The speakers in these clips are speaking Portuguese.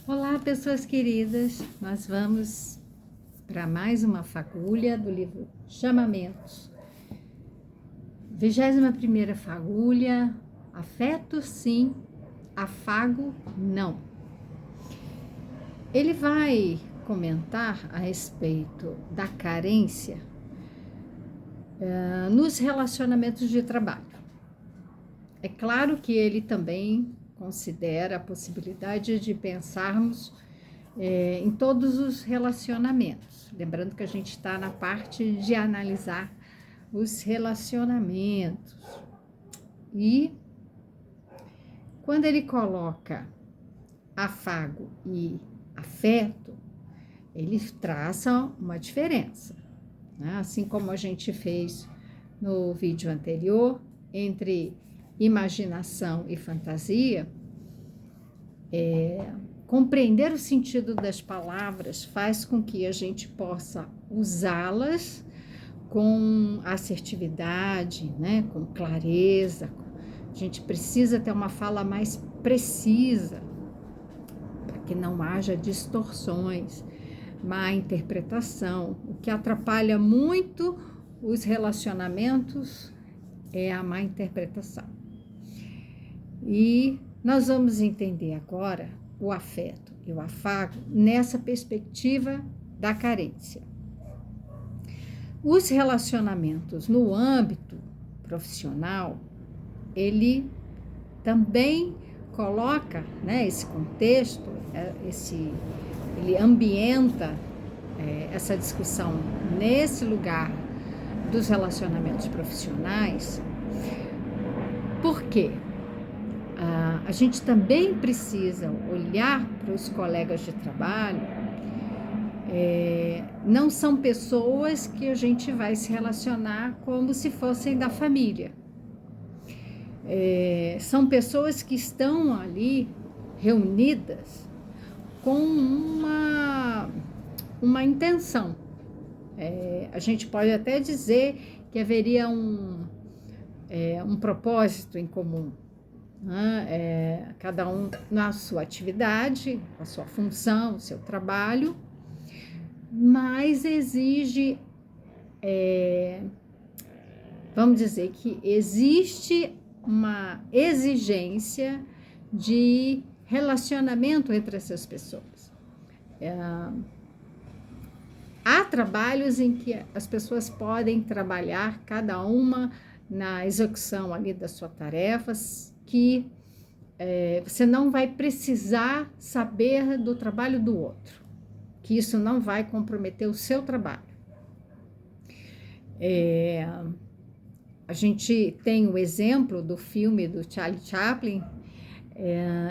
Olá, pessoas queridas. Nós vamos para mais uma fagulha do livro Chamamentos. 21ª fagulha: afeto sim, afago não. Ele vai comentar a respeito da carência nos relacionamentos de trabalho. É claro que ele também considera a possibilidade de pensarmos em todos os relacionamentos. Lembrando que a gente está na parte de analisar os relacionamentos. E quando ele coloca afago e afeto, ele traça uma diferença, né? Assim como a gente fez no vídeo anterior, entre imaginação e fantasia, compreender o sentido das palavras faz com que a gente possa usá-las com assertividade, né? Com clareza. A gente precisa ter uma fala mais precisa, para que não haja distorções, má interpretação. O que atrapalha muito os relacionamentos é a má interpretação. E nós vamos entender agora o afeto e o afago nessa perspectiva da carência. Os relacionamentos no âmbito profissional, ele também coloca, né, esse contexto, ele ambienta essa discussão nesse lugar dos relacionamentos profissionais. Por quê? A gente também precisa olhar para os colegas de trabalho. Não são pessoas que a gente vai se relacionar como se fossem da família. São pessoas que estão ali reunidas com uma intenção. A gente pode até dizer que haveria um propósito em comum. Cada um na sua atividade, a sua função, o seu trabalho, mas exige, vamos dizer que existe uma exigência de relacionamento entre essas pessoas. Há trabalhos em que as pessoas podem trabalhar, cada uma na execução ali das suas tarefas, que você não vai precisar saber do trabalho do outro, que isso não vai comprometer o seu trabalho. A gente tem o exemplo do filme do Charlie Chaplin,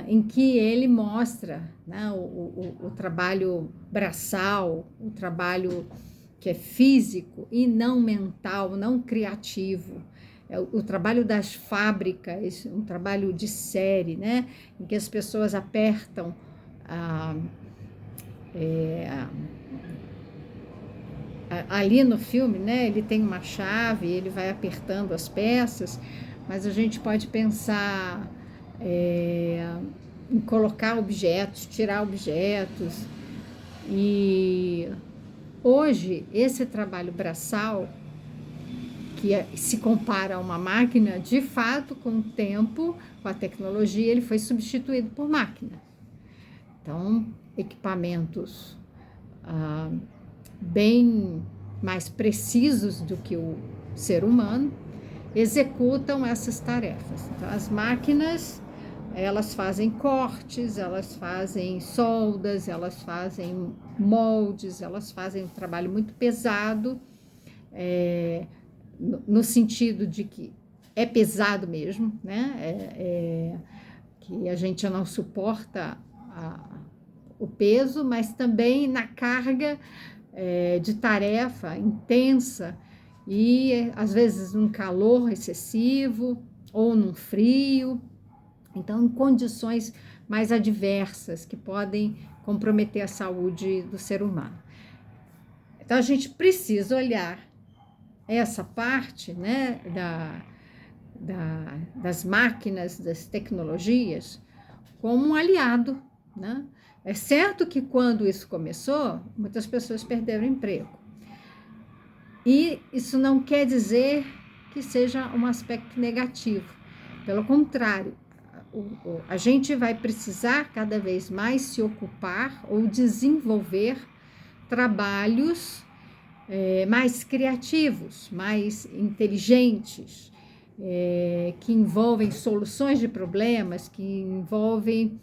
em que ele mostra, né, o trabalho braçal, o trabalho que é físico e não mental, não criativo. O trabalho das fábricas, um trabalho de série, né, em que as pessoas apertam ali no filme, né, ele tem uma chave, ele vai apertando as peças, mas a gente pode pensar em colocar objetos, tirar objetos. E hoje, esse trabalho braçal, que se compara a uma máquina, de fato, com o tempo, com a tecnologia, ele foi substituído por máquina. Então, equipamentos bem mais precisos do que o ser humano executam essas tarefas. Então, as máquinas, elas fazem cortes, elas fazem soldas, elas fazem moldes, elas fazem um trabalho muito pesado, no sentido de que é pesado mesmo, né? Que a gente não suporta o peso, mas também na carga de tarefa intensa e às vezes num calor excessivo ou num frio. Então, em condições mais adversas que podem comprometer a saúde do ser humano. Então, a gente precisa olhar essa parte, né, das máquinas, das tecnologias, como um aliado, né? É certo que quando isso começou, muitas pessoas perderam emprego. E isso não quer dizer que seja um aspecto negativo. Pelo contrário, a gente vai precisar cada vez mais se ocupar ou desenvolver trabalhos mais criativos, mais inteligentes, que envolvem soluções de problemas, que envolvem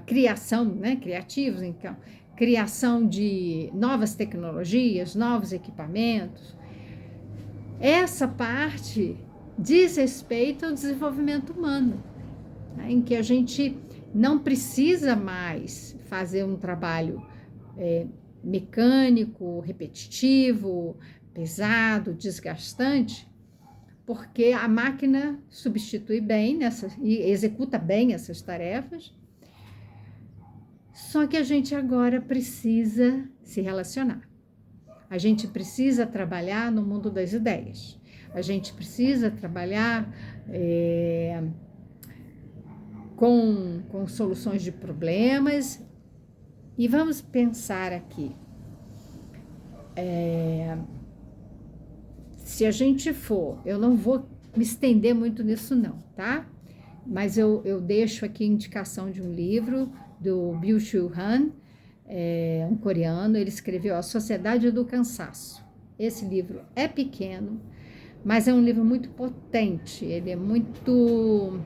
criação, né, criativos, então, criação de novas tecnologias, novos equipamentos. Essa parte diz respeito ao desenvolvimento humano, né, em que a gente não precisa mais fazer um trabalho mecânico, repetitivo, pesado, desgastante, porque a máquina substitui bem e executa bem essas tarefas. Só que a gente agora precisa se relacionar. A gente precisa trabalhar no mundo das ideias. A gente precisa trabalhar com soluções de problemas. E vamos pensar aqui. Se a gente for, eu não vou me estender muito nisso não, tá? Mas eu deixo aqui a indicação de um livro do Byung-Chul Han, um coreano. Ele escreveu A Sociedade do Cansaço. Esse livro é pequeno, mas é um livro muito potente. Ele é muito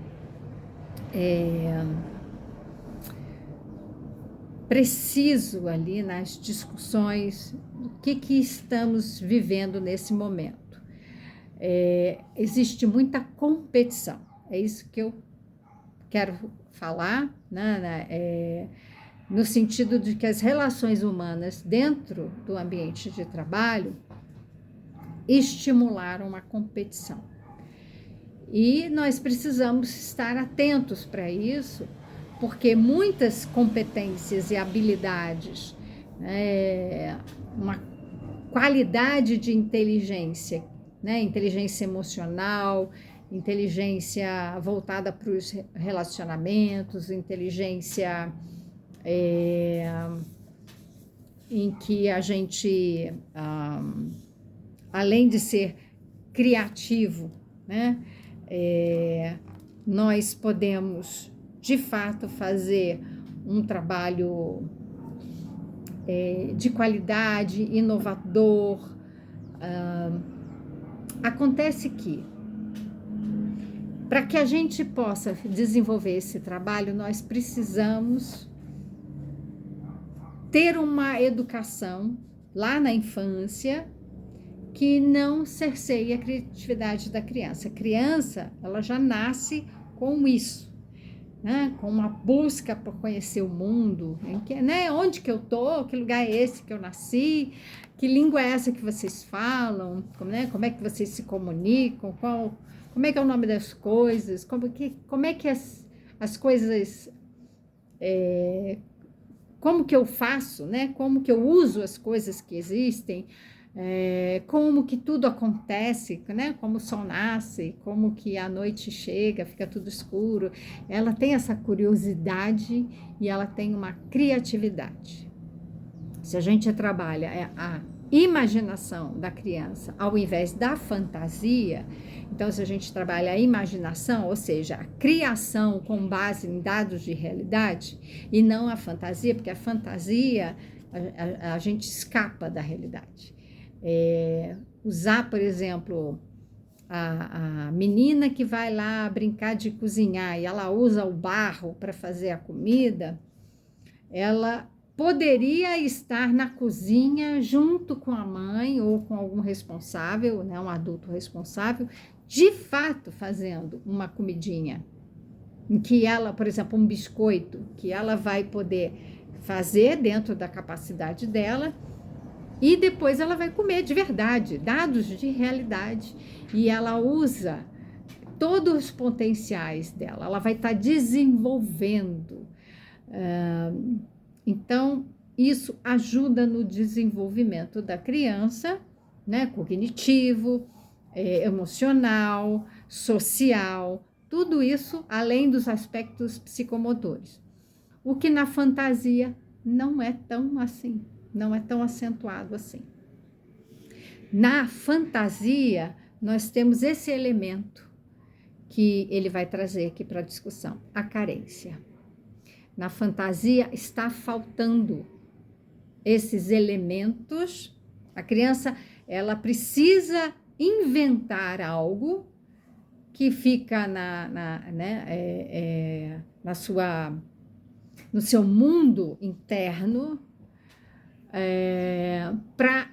preciso ali nas discussões do que estamos vivendo nesse momento. Existe muita competição, é isso que eu quero falar, né? No sentido de que as relações humanas dentro do ambiente de trabalho estimularam a competição. E nós precisamos estar atentos para isso, porque muitas competências e habilidades, uma qualidade de inteligência, né? Inteligência emocional, inteligência voltada para os relacionamentos, inteligência em que a gente, além de ser criativo, né? Nós podemos, de fato, fazer um trabalho de qualidade, inovador. Acontece que, para que a gente possa desenvolver esse trabalho, nós precisamos ter uma educação lá na infância que não cerceie a criatividade da criança. A criança, ela já nasce com isso, né? Com uma busca por conhecer o mundo, né? Onde que eu tô, que lugar é esse que eu nasci, que língua é essa que vocês falam, como é que vocês se comunicam, como é que é o nome das coisas, como é que as coisas, como que eu faço, né? Como que eu uso as coisas que existem, como que tudo acontece, né? Como o sol nasce, como que a noite chega, fica tudo escuro. Ela tem essa curiosidade e ela tem uma criatividade. Se a gente trabalha a imaginação da criança ao invés da fantasia, então se a gente trabalha a imaginação, ou seja, a criação com base em dados de realidade e não a fantasia, porque a fantasia a gente escapa da realidade. Usar, por exemplo, a menina que vai lá brincar de cozinhar e ela usa o barro para fazer a comida, ela poderia estar na cozinha junto com a mãe ou com algum responsável, né, um adulto responsável, de fato fazendo uma comidinha, em que ela, por exemplo, um biscoito, que ela vai poder fazer dentro da capacidade dela e depois ela vai comer de verdade, dados de realidade, e ela usa todos os potenciais dela, ela vai estar desenvolvendo. Então, isso ajuda no desenvolvimento da criança, né? Cognitivo, emocional, social, tudo isso além dos aspectos psicomotores. o que na fantasia não é tão assim, não é tão acentuado assim. Na fantasia, nós temos esse elemento que ele vai trazer aqui para a discussão, a carência. Na fantasia está faltando esses elementos. A criança, ela precisa inventar algo que fica no seu mundo interno, para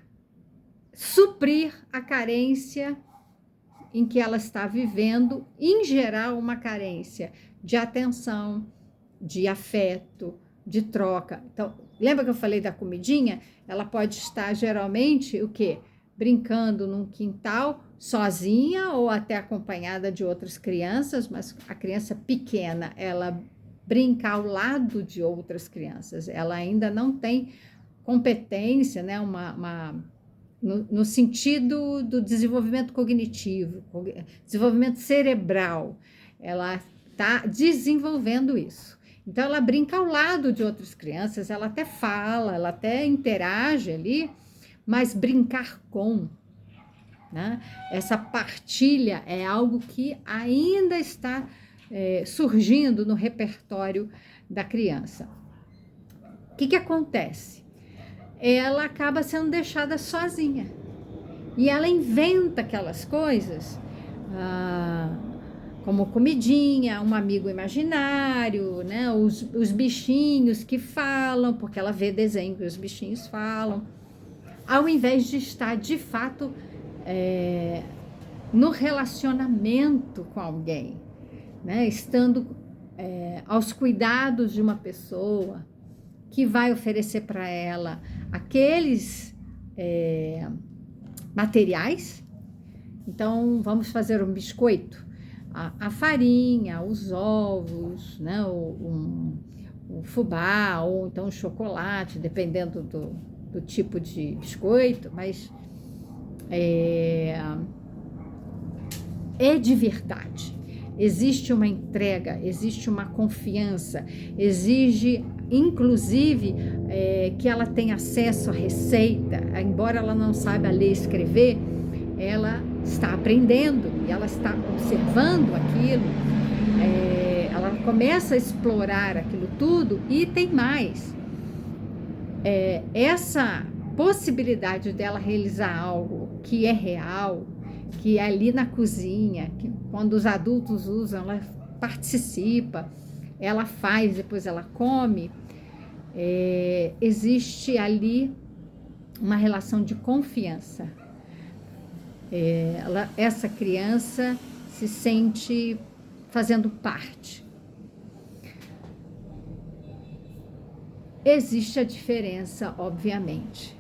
suprir a carência em que ela está vivendo, em geral uma carência de atenção, de afeto, de troca. Então, lembra que eu falei da comidinha? Ela pode estar geralmente o quê? Brincando num quintal, sozinha ou até acompanhada de outras crianças, mas a criança pequena, ela brinca ao lado de outras crianças, ela ainda não tem competência, né? No sentido do desenvolvimento cognitivo, desenvolvimento cerebral, ela está desenvolvendo isso. Então, ela brinca ao lado de outras crianças, ela até fala, ela até interage ali, mas brincar com, né? Essa partilha é algo que ainda está surgindo no repertório da criança. O que acontece? Ela acaba sendo deixada sozinha. E ela inventa aquelas coisas, como comidinha, um amigo imaginário, né? Os bichinhos que falam, porque ela vê desenho que os bichinhos falam, ao invés de estar, de fato, no relacionamento com alguém, né? Estando aos cuidados de uma pessoa, que vai oferecer para ela aqueles materiais. Então, vamos fazer um biscoito. A farinha, os ovos, né? o fubá, ou então o chocolate, dependendo do tipo de biscoito, mas é de verdade. Existe uma entrega, existe uma confiança, exige, inclusive, que ela tenha acesso à receita, embora ela não saiba ler e escrever, ela está aprendendo e ela está observando aquilo, ela começa a explorar aquilo tudo e tem mais. Essa possibilidade dela realizar algo que é real, que é ali na cozinha, que quando os adultos usam, ela participa, ela faz, depois ela come, existe ali uma relação de confiança. Essa criança se sente fazendo parte. Existe a diferença, obviamente,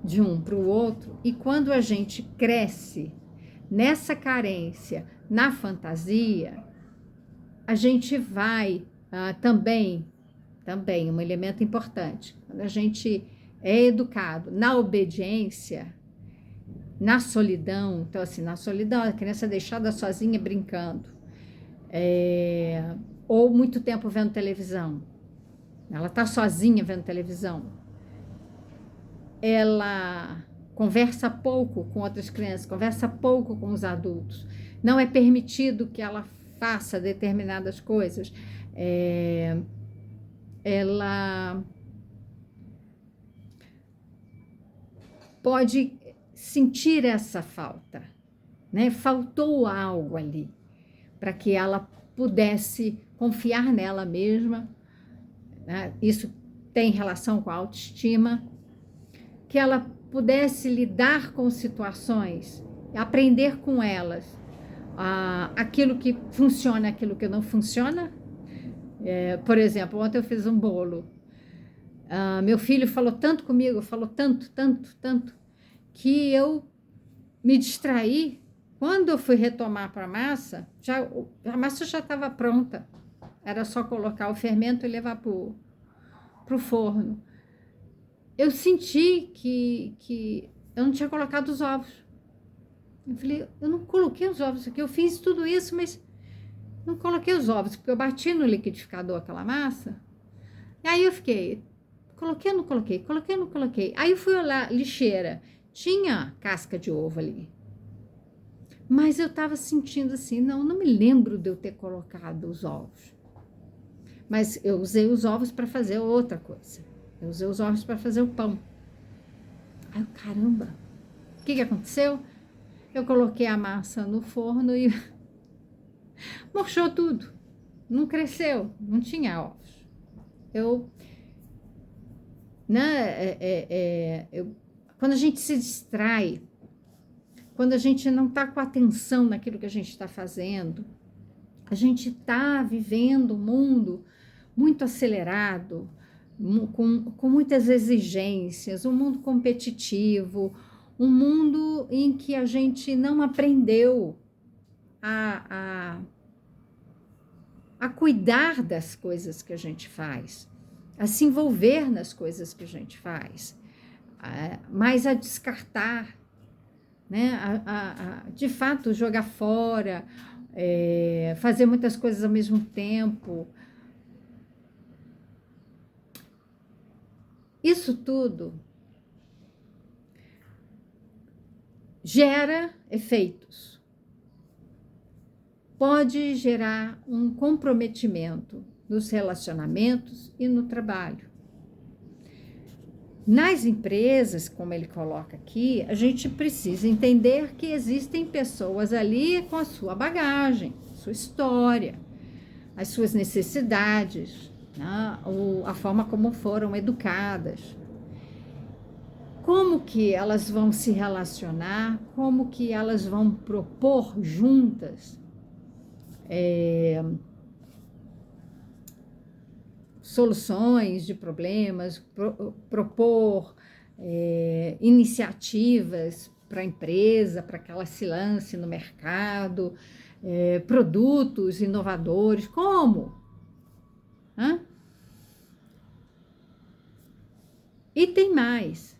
de um para o outro, e quando a gente cresce nessa carência, na fantasia, a gente vai também um elemento importante, quando a gente é educado na obediência, na solidão, então assim, na solidão, a criança é deixada sozinha brincando, ou muito tempo vendo televisão, ela está sozinha vendo televisão, ela conversa pouco com outras crianças, conversa pouco com os adultos, não é permitido que ela faça determinadas coisas, ela pode sentir essa falta, né? Faltou algo ali para que ela pudesse confiar nela mesma, né? Isso tem relação com a autoestima, que ela pudesse lidar com situações, aprender com elas, aquilo que funciona, aquilo que não funciona. Por exemplo, ontem eu fiz um bolo. Meu filho falou tanto comigo, falou tanto, que eu me distraí. Quando eu fui retomar para a massa já estava pronta. Era só colocar o fermento e levar para o forno. Eu senti que eu não tinha colocado os ovos. Eu falei, eu não coloquei os ovos aqui, eu fiz tudo isso, mas não coloquei os ovos, porque eu bati no liquidificador aquela massa, E aí eu fiquei, coloquei ou não coloquei? Coloquei ou não coloquei? Aí eu fui olhar, lixeira, tinha casca de ovo ali. Mas eu estava sentindo assim, não me lembro de eu ter colocado os ovos. Mas eu usei os ovos para fazer outra coisa. Eu usei os ovos para fazer o pão. Aí eu, caramba, o que aconteceu? Eu coloquei a massa no forno e murchou tudo. Não cresceu, não tinha ovos. Eu, né, quando a gente se distrai, quando a gente não está com atenção naquilo que a gente está fazendo, a gente está vivendo um mundo muito acelerado, com muitas exigências, um mundo competitivo, um mundo em que a gente não aprendeu a cuidar das coisas que a gente faz, a se envolver nas coisas que a gente faz, mas a descartar, né? De fato, jogar fora, fazer muitas coisas ao mesmo tempo. Isso tudo gera efeitos. Pode gerar um comprometimento nos relacionamentos e no trabalho. Nas empresas, como ele coloca aqui, a gente precisa entender que existem pessoas ali com a sua bagagem, sua história, as suas necessidades, né? A forma como foram educadas. Como que elas vão se relacionar, como que elas vão propor juntas soluções de problemas, propor iniciativas para a empresa, para que ela se lance no mercado, produtos inovadores, como? Hã? E tem mais.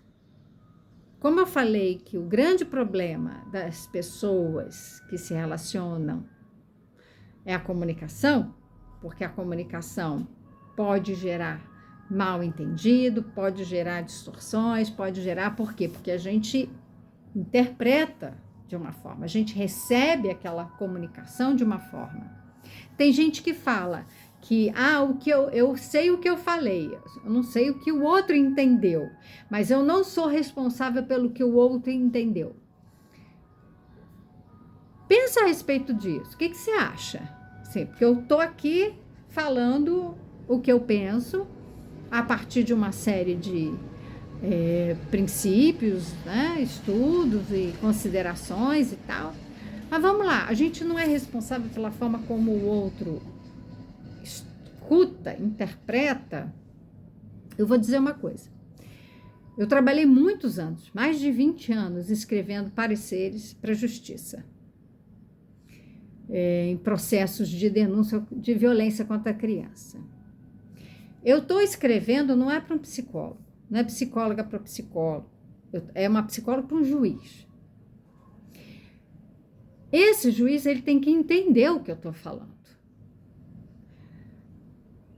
Como eu falei que o grande problema das pessoas que se relacionam é a comunicação, porque a comunicação pode gerar mal entendido, pode gerar distorções, pode gerar, por quê? Porque a gente interpreta de uma forma, a gente recebe aquela comunicação de uma forma. Tem gente que fala que, o que eu sei o que eu falei, eu não sei o que o outro entendeu, mas eu não sou responsável pelo que o outro entendeu. Pensa a respeito disso, o que você acha? Sim, porque eu estou aqui falando o que eu penso a partir de uma série de princípios, né, estudos e considerações e tal. Mas vamos lá, a gente não é responsável pela forma como o outro escuta, interpreta. Eu vou dizer uma coisa. Eu trabalhei muitos anos, mais de 20 anos, escrevendo pareceres para a justiça, em processos de denúncia de violência contra a criança. Eu estou escrevendo, não é para um psicólogo, não é psicóloga para psicólogo, é uma psicóloga para um juiz. Esse juiz, ele tem que entender o que eu estou falando.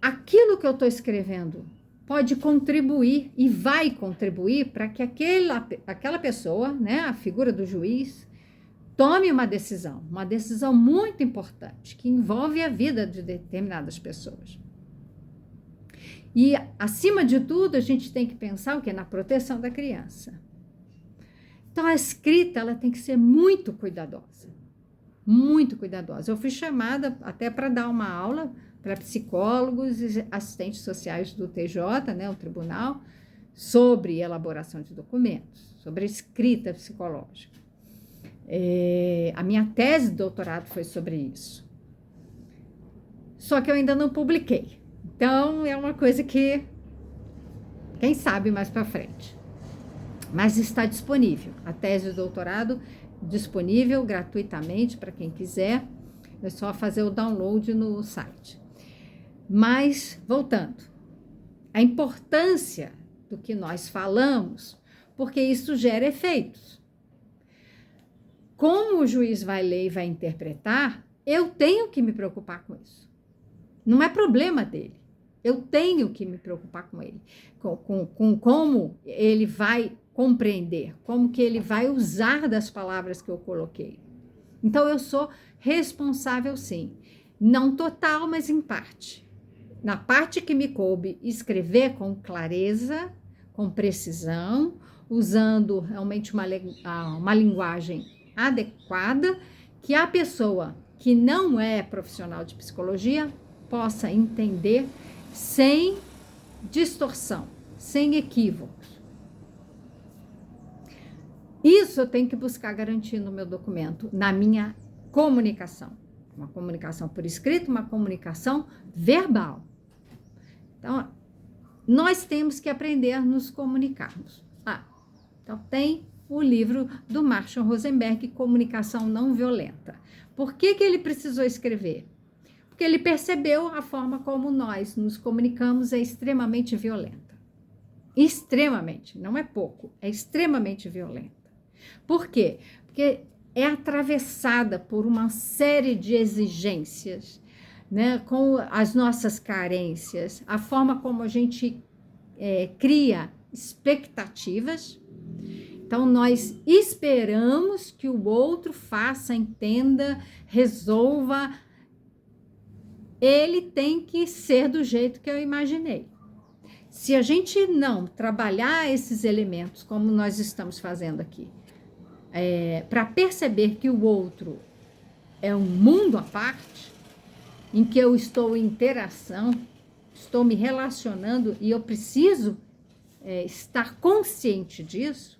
Aquilo que eu estou escrevendo pode contribuir e vai contribuir para que aquela pessoa, né, a figura do juiz, tome uma decisão muito importante, que envolve a vida de determinadas pessoas. E, acima de tudo, a gente tem que pensar o quê? Na proteção da criança. Então, a escrita, ela tem que ser muito cuidadosa. Muito cuidadosa. Eu fui chamada até para dar uma aula para psicólogos e assistentes sociais do TJ, né, o tribunal, sobre elaboração de documentos, sobre escrita psicológica. A minha tese de doutorado foi sobre isso. Só que eu ainda não publiquei. Então, é uma coisa que, quem sabe mais para frente. Mas está disponível. A tese de doutorado disponível gratuitamente para quem quiser. É só fazer o download no site. Mas, voltando, a importância do que nós falamos, porque isso gera efeitos. Como o juiz vai ler e vai interpretar, eu tenho que me preocupar com isso. Não é problema dele. Eu tenho que me preocupar com ele, com como ele vai compreender, como que ele vai usar das palavras que eu coloquei. Então, eu sou responsável, sim. Não total, mas em parte. Na parte que me coube escrever com clareza, com precisão, usando realmente uma linguagem adequada, que a pessoa que não é profissional de psicologia possa entender sem distorção, sem equívocos. Isso eu tenho que buscar garantir no meu documento, na minha comunicação. Uma comunicação por escrito, uma comunicação verbal. Então, nós temos que aprender a nos comunicarmos. Então tem o livro do Marshall Rosenberg, Comunicação Não Violenta. Por que ele precisou escrever? Porque ele percebeu a forma como nós nos comunicamos é extremamente violenta. Extremamente, não é pouco, é extremamente violenta. Por quê? Porque é atravessada por uma série de exigências, né, com as nossas carências, a forma como a gente cria expectativas. Então, nós esperamos que o outro faça, entenda, resolva. Ele tem que ser do jeito que eu imaginei. Se a gente não trabalhar esses elementos, como nós estamos fazendo aqui, para perceber que o outro é um mundo à parte, em que eu estou em interação, estou me relacionando e eu preciso estar consciente disso,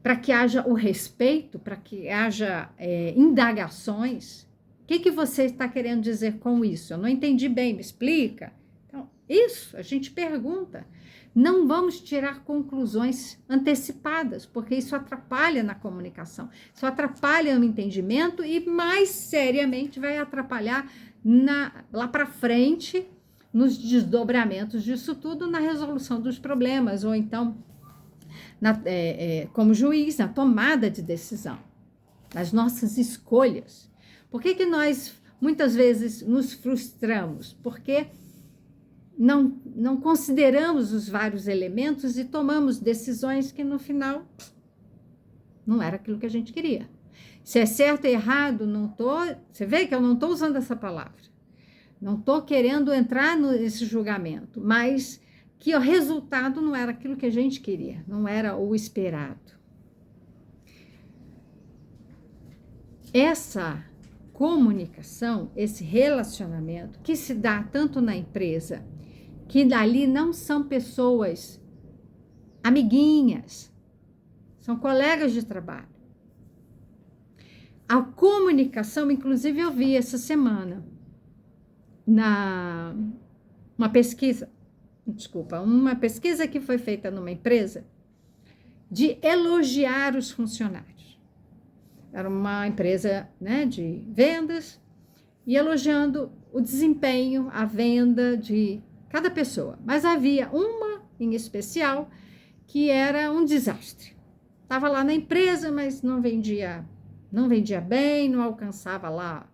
para que haja o respeito, para que haja indagações. O que você está querendo dizer com isso? Eu não entendi bem, me explica. Então, isso, a gente pergunta. Não vamos tirar conclusões antecipadas, porque isso atrapalha na comunicação, isso atrapalha no entendimento e, mais seriamente, vai atrapalhar lá para frente, nos desdobramentos disso tudo, na resolução dos problemas, ou então, como juiz, na tomada de decisão, nas nossas escolhas. Por que nós, muitas vezes, nos frustramos? Porque não consideramos os vários elementos e tomamos decisões que, no final, não era aquilo que a gente queria. Se é certo ou errado, você vê que eu não estou usando essa palavra. Não estou querendo entrar nesse julgamento, mas que o resultado não era aquilo que a gente queria, não era o esperado. Essa comunicação, esse relacionamento que se dá tanto na empresa, que dali não são pessoas amiguinhas, são colegas de trabalho. A comunicação, inclusive eu vi essa semana, uma pesquisa que foi feita numa empresa de elogiar os funcionários. Era uma empresa, né, de vendas e elogiando o desempenho, a venda de cada pessoa. Mas havia uma em especial que era um desastre. Estava lá na empresa, mas não vendia bem, não alcançava lá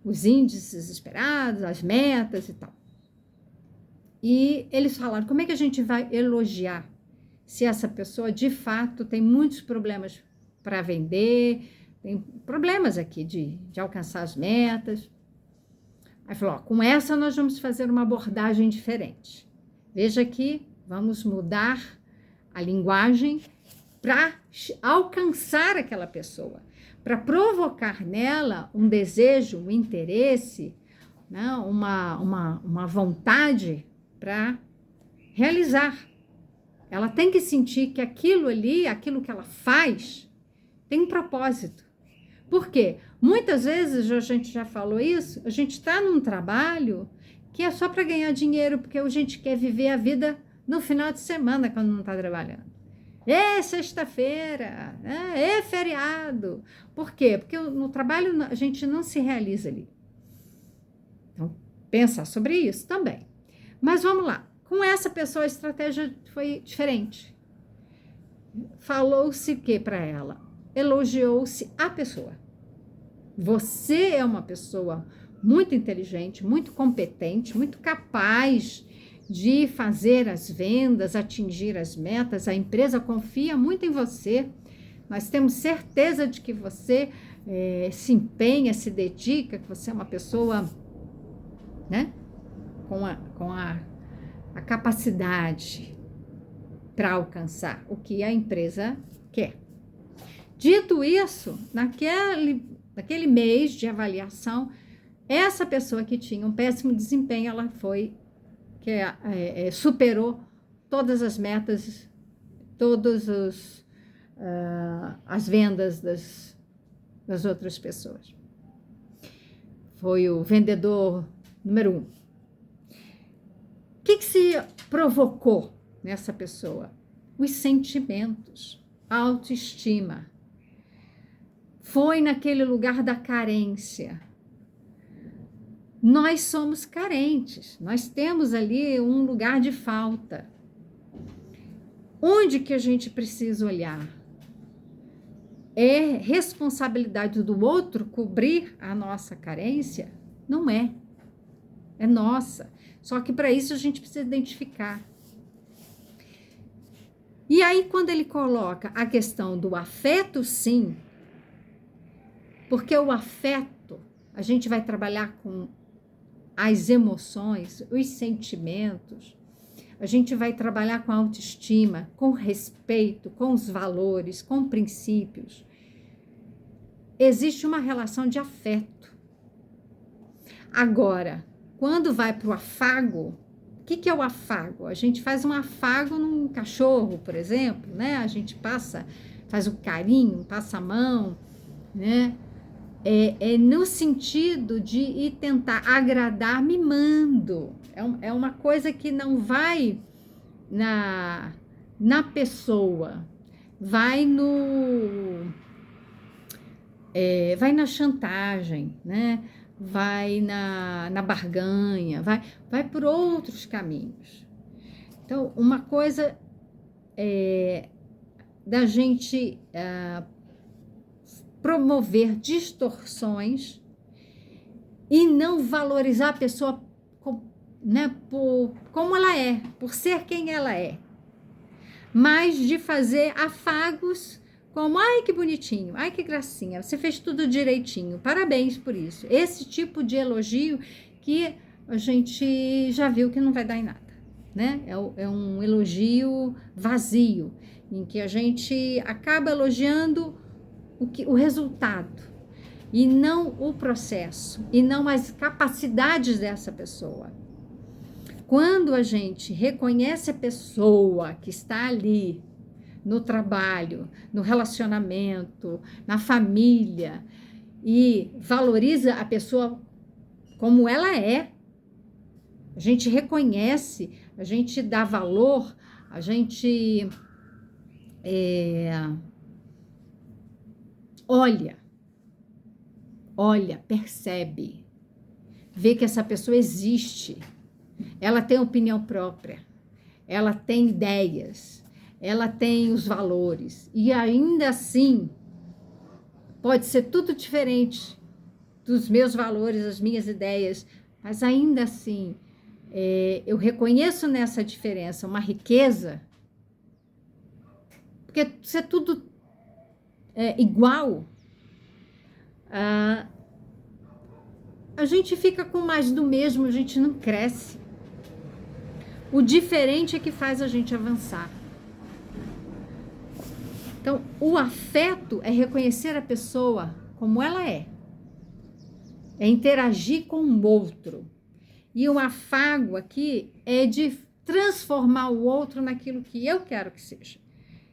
os índices esperados, as metas e tal. E eles falaram, como é que a gente vai elogiar se essa pessoa, de fato, tem muitos problemas para vender, tem problemas aqui de alcançar as metas. Aí falou, com essa nós vamos fazer uma abordagem diferente. Veja que vamos mudar a linguagem para alcançar aquela pessoa, para provocar nela um desejo, um interesse, né, uma vontade para realizar. Ela tem que sentir que aquilo ali, aquilo que ela faz, tem um propósito. Por quê? Muitas vezes, a gente já falou isso, a gente está num trabalho que é só para ganhar dinheiro, porque a gente quer viver a vida no final de semana, quando não está trabalhando. É sexta-feira, é feriado. Por quê? Porque no trabalho a gente não se realiza ali. Então, pensar sobre isso também. Mas vamos lá. Com essa pessoa, a estratégia foi diferente. Falou-se o que para ela? Elogiou-se a pessoa. Você é uma pessoa muito inteligente, muito competente, muito capaz de fazer as vendas, atingir as metas. A empresa confia muito em você. Nós temos certeza de que você se empenha, se dedica, que você é uma pessoa, né, com a capacidade para alcançar o que a empresa quer. Dito isso, naquele mês de avaliação, essa pessoa que tinha um péssimo desempenho, ela superou todas as metas, todas as vendas das outras pessoas. Foi o vendedor número 1. O que se provocou nessa pessoa? Os sentimentos, a autoestima. Foi naquele lugar da carência. Nós somos carentes, nós temos ali um lugar de falta. Onde que a gente precisa olhar? É responsabilidade do outro cobrir a nossa carência? Não é. É nossa. Só que para isso a gente precisa identificar. E aí, quando ele coloca a questão do afeto, sim, porque o afeto, a gente vai trabalhar com as emoções, os sentimentos, a gente vai trabalhar com a autoestima, com respeito, com os valores, com princípios. Existe uma relação de afeto. Agora, quando vai para o afago, o que é o afago? A gente faz um afago num cachorro, por exemplo, né? A gente faz um carinho, passa a mão, né? No sentido de ir tentar agradar mimando. É uma coisa que não vai na pessoa, vai vai na chantagem, né? Vai na barganha, vai por outros caminhos. Então, uma coisa da gente promover distorções e não valorizar a pessoa, né, por como ela é, por ser quem ela é, mas de fazer afagos como, ai, que bonitinho, ai, que gracinha, você fez tudo direitinho, parabéns por isso. Esse tipo de elogio que a gente já viu que não vai dar em nada, né? É um elogio vazio, em que a gente acaba elogiando o resultado, e não o processo, e não as capacidades dessa pessoa. Quando a gente reconhece a pessoa que está ali, no trabalho, no relacionamento, na família, e valoriza a pessoa como ela é, a gente reconhece, a gente dá valor, a gente olha, percebe, vê que essa pessoa existe, ela tem opinião própria, ela tem ideias, ela tem os valores, e ainda assim, pode ser tudo diferente dos meus valores, as minhas ideias, mas ainda assim, eu reconheço nessa diferença uma riqueza, porque se é tudo igual, a gente fica com mais do mesmo, a gente não cresce. O diferente é que faz a gente avançar. Então, o afeto é reconhecer a pessoa como ela é interagir com o outro. E o afago aqui é de transformar o outro naquilo que eu quero que seja.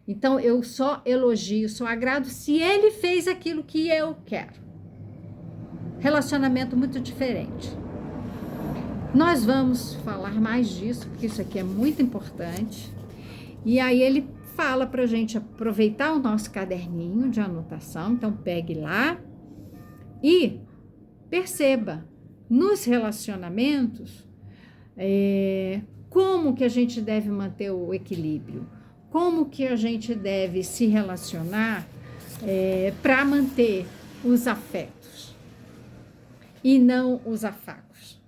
Então, eu só elogio, só agrado se ele fez aquilo que eu quero. Relacionamento muito diferente. Nós vamos falar mais disso, porque isso aqui é muito importante. E aí ele fala para a gente aproveitar o nosso caderninho de anotação. Então, pegue lá e perceba nos relacionamentos como que a gente deve manter o equilíbrio, como que a gente deve se relacionar para manter os afetos. e não os afagos?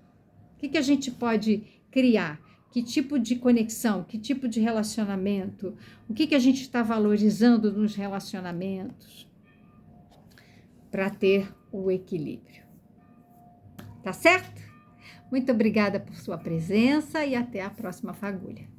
O que a gente pode criar? Que tipo de conexão? Que tipo de relacionamento? O que a gente está valorizando nos relacionamentos para ter o equilíbrio? Tá certo? Muito obrigada por sua presença e até a próxima fagulha.